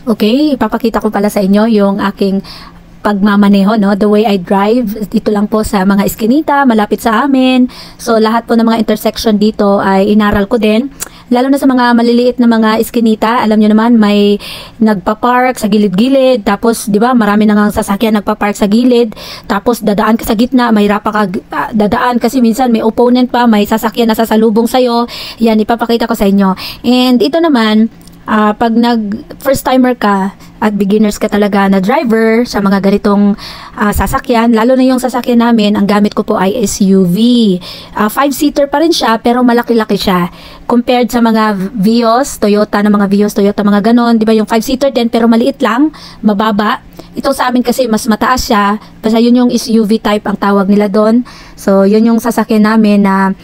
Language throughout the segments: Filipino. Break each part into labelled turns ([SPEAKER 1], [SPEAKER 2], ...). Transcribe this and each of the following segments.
[SPEAKER 1] Okay, ipapakita ko pala sa inyo yung aking pagmamaneho, no? The way I drive. Dito lang po sa mga eskinita, malapit sa amin. So, lahat po ng mga intersection dito ay inaral ko din. Lalo na sa mga maliliit na mga eskinita, alam nyo naman, may nagpa-park sa gilid-gilid. Tapos, di ba, marami nang sasakyan nagpa-park sa gilid. Tapos, dadaan ka sa gitna, mahirap ka dadaan kasi minsan may opponent pa, may sasakyan na sasalubong sa'yo. Yan, ipapakita ko sa inyo. And ito naman, pag first timer ka at beginners ka talaga na driver sa mga ganitong sasakyan, lalo na yung sasakyan namin, ang gamit ko po ay SUV. 5-seater pa rin siya, pero malaki-laki siya. Compared sa mga Vios, Toyota na mga Vios, Toyota mga ganon, di ba yung 5-seater din, pero maliit lang, mababa. Ito sa amin kasi mas mataas siya, basta yun yung SUV type ang tawag nila doon. So, yun yung sasakyan namin na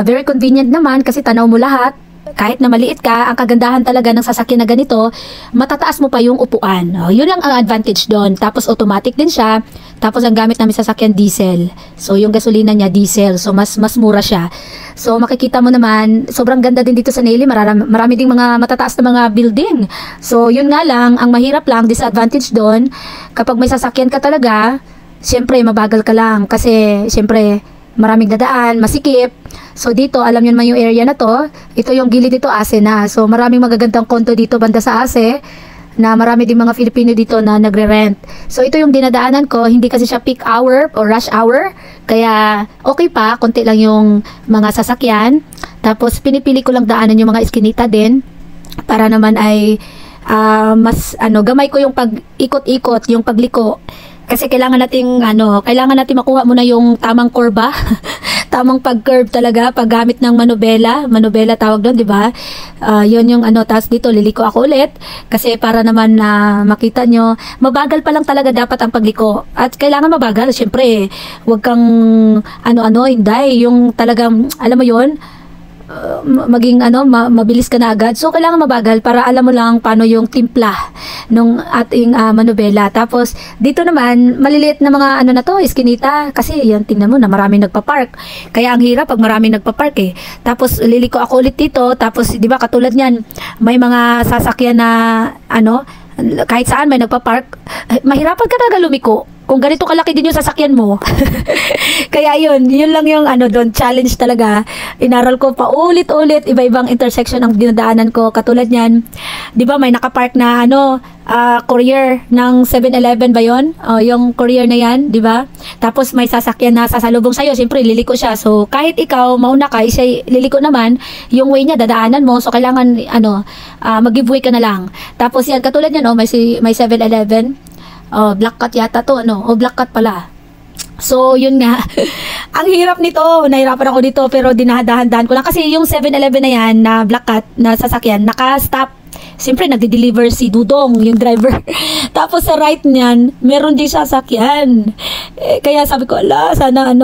[SPEAKER 1] very convenient naman kasi tanaw mo lahat. Kahit na maliit ka, ang kagandahan talaga ng sasakyan na ganito, matataas mo pa yung upuan. Yun lang ang advantage doon. Tapos automatic din siya. Tapos ang gamit namin sasakyan diesel. So yung gasolina niya diesel. So mas mura siya. So makikita mo naman, sobrang ganda din dito sa Neyli. Marami ding mga matataas na mga building. So yun nga lang, ang mahirap lang, disadvantage doon, kapag may sasakyan ka talaga, siyempre mabagal ka lang. Kasi siyempre maraming dadaan, masikip. So dito, alam nyo naman yung area na to. Ito yung gilid dito, Ase na. So maraming magagandang konto dito banda sa Ase, na marami din mga Filipino dito na nagre-rent. So ito yung dinadaanan ko, hindi kasi siya peak hour o rush hour. Kaya okay pa, konti lang yung mga sasakyan. Tapos pinipili ko lang daanan yung mga eskinita din, para naman ay mas gamay ko yung pag-ikot-ikot, yung pagliko. Kasi kailangan nating makuha muna yung tamang kurba. Tamang pag-curve talaga, paggamit ng manubela tawag doon, di ba? Yun yung tapos dito liliko ako ulit kasi para naman na makita nyo, mabagal pa lang talaga dapat ang pagliko. At kailangan mabagal, syempre, wag kang hindi, yung talagang, alam mo yun, maging mabilis ka na agad. So kailangan mabagal para alam mo lang paano yung timpla nung ating manubela. Tapos dito naman maliliit na mga eskinita, kasi yan, tingnan mo na maraming nagpa-park. Kaya ang hirap pag maraming nagpa-park eh. Tapos liliko ako ulit dito. Tapos di ba katulad niyan, may mga sasakyan na kahit saan may nagpa-park, mahirapan ka talaga lumiko kung ganito kalaki din yung sasakyan mo. Kaya yun lang yung doon, challenge talaga. Inaral ko pa ulit-ulit, iba-ibang intersection ang dinadaanan ko. Katulad niyan, di ba may nakapark na courier ng 7-Eleven ba yun? Yung courier na yan, di ba? Tapos may sasakyan na sasalubong sa'yo, siyempre liliko siya. So kahit ikaw mauna ka, siya liliko naman, yung way niya dadaanan mo. So kailangan mag-give way ka na lang. Tapos yan, katulad niyan, may 7-Eleven. Black cat yata to, Black cat pala. So, yun nga. Ang hirap nito. Nahirapan ako dito, pero dinadahan-dahan ko lang. Kasi yung 7-Eleven na yan, na Black cat, na sasakyan, naka-stop. Siyempre, nagde-deliver si Dudong, yung driver. Tapos sa right niyan, meron din sasakyan. Kaya sabi ko, sana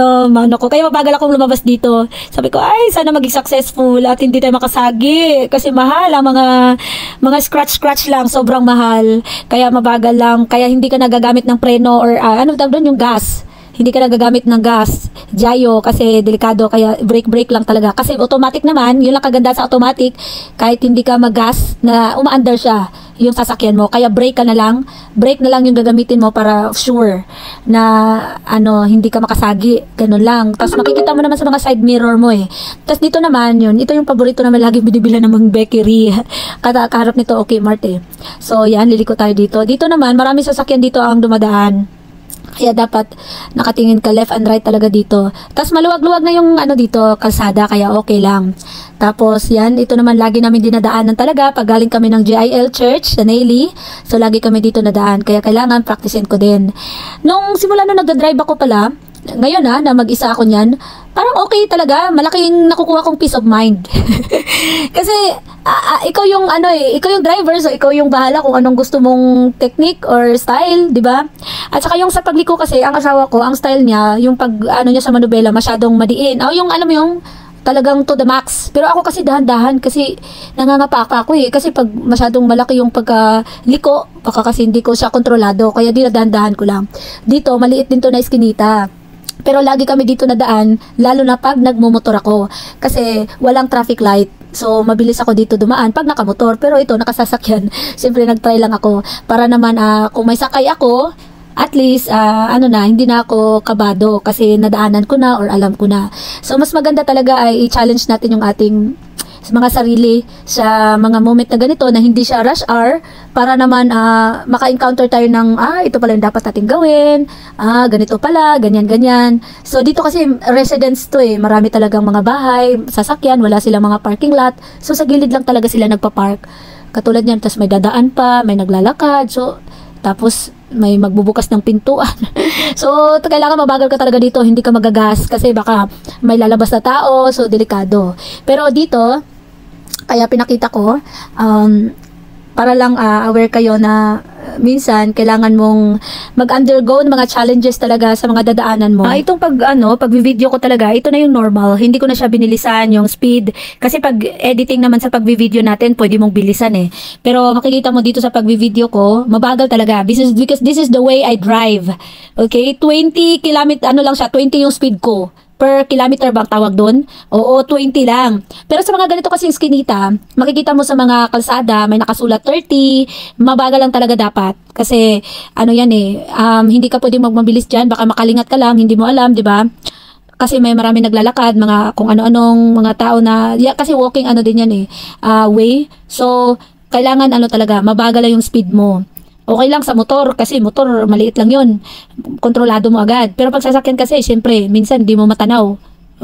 [SPEAKER 1] ko. Kaya mabagal akong lumabas dito. Sabi ko, sana maging successful at hindi tayo makasagi. Kasi mahal ang mga scratch lang, sobrang mahal. Kaya mabagal lang. Kaya hindi ka nagagamit ng preno or tawag doon, yung gas. Hindi ka nagagamit ng gas, Jayo, kasi delikado, kaya brake lang talaga. Kasi automatic naman, yun lang kaganda sa automatic, kahit hindi ka mag-gas, na umaandar siya yung sasakyan mo. Kaya brake na lang yung gagamitin mo para sure na hindi ka makasagi. Ganun lang. Tapos makikita mo naman sa mga side mirror mo eh. Tapos dito naman ito yung paborito naman lagi binibila ng mga bakery. Kaharap nito, okay Mart eh. So yan, liliko tayo dito. Dito naman, maraming sasakyan dito ang dumadaan. Kaya dapat nakatingin ka left and right talaga dito. Tapos maluwag-luwag na yung dito, kalsada, kaya okay lang. Tapos yan, ito naman lagi namin dinadaanan talaga pag galing kami ng GIL Church sa Neyli. So lagi kami dito nadaan, kaya kailangan practicein ko din. Nung simula nung nagda-drive ako pala, ngayon na mag-isa ako niyan, parang okay talaga, malaking nakukuha kong peace of mind. Kasi ikaw yung ikaw yung driver, so ikaw yung bahala kung anong gusto mong technique or style, di ba? At saka yung sa pagliko kasi, ang asawa ko, ang style niya, yung pag niya sa manubela, masyadong madiin. Yung alam mo yung talagang to the max. Pero ako kasi dahan-dahan, kasi nangangapa ako eh. Kasi pag masyadong malaki yung pagliko, baka kasi hindi ko siya kontrolado, kaya dinadahan-dahan ko lang. Dito, maliit din to na eskinita. Pero lagi kami dito nadaan, lalo na pag nagmumotor ako. Kasi walang traffic light. So, mabilis ako dito dumaan pag nakamotor. Pero ito, nakasasakyan. Siyempre, nagtry lang ako. Para naman, kung may sakay ako, at least, hindi na ako kabado. Kasi nadaanan ko na or alam ko na. So, mas maganda talaga ay i-challenge natin yung ating mga sarili sa mga moment na ganito na hindi siya rush hour para naman maka-encounter tayo ng ito pala yung dapat nating gawin, ganito pala, ganyan. So dito kasi residence to marami talagang mga bahay, sasakyan, wala silang mga parking lot, so sa gilid lang talaga sila nagpa-park. Katulad niyan, tas may dadaan pa, may naglalakad, so tapos may magbubukas ng pintuan. So, kailangan mabagal ka talaga dito, hindi ka magagas kasi baka may lalabas na tao, so delikado. Pero dito, kaya pinakita ko, para lang aware kayo na minsan kailangan mong mag-undergo ng mga challenges talaga sa mga dadaanan mo. Itong pag-video ko talaga, ito na yung normal. Hindi ko na siya binilisan yung speed. Kasi pag editing naman sa pag-video natin, pwede mong bilisan Pero makikita mo dito sa pag-video ko, mabagal talaga. Because this is the way I drive. Okay? 20 kilometer, lang siya, 20 yung speed ko. Per kilometer bang tawag doon? Oo, 20 lang. Pero sa mga ganito kasing skinita, makikita mo sa mga kalsada, may nakasulat 30, mabagal lang talaga dapat. Kasi, hindi ka pwedeng magmabilis dyan, baka makalingat ka lang, hindi mo alam, di ba? Kasi may marami naglalakad, mga kung ano-anong mga tao na, kasi walking din yan way. So, kailangan talaga, mabagal lang yung speed mo. Okay lang sa motor kasi motor maliit lang yun, kontrolado mo agad. Pero pag sasakyan kasi syempre minsan di mo matanaw,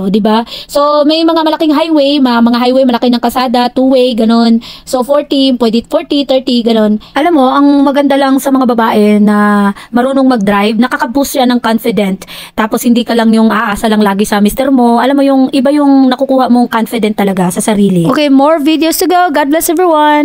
[SPEAKER 1] di ba? So may mga malaking highway, mga highway malaki ng kalsada, two-way ganon. So 40, pwede 40, 30 ganon. Alam mo, ang maganda lang sa mga babae na marunong mag-drive, nakaka-boost siya ng confident. Tapos hindi ka lang yung aasa lang lagi sa mister mo. Alam mo, yung iba yung nakukuha mong confident talaga sa sarili. Okay, more videos to go. God bless everyone.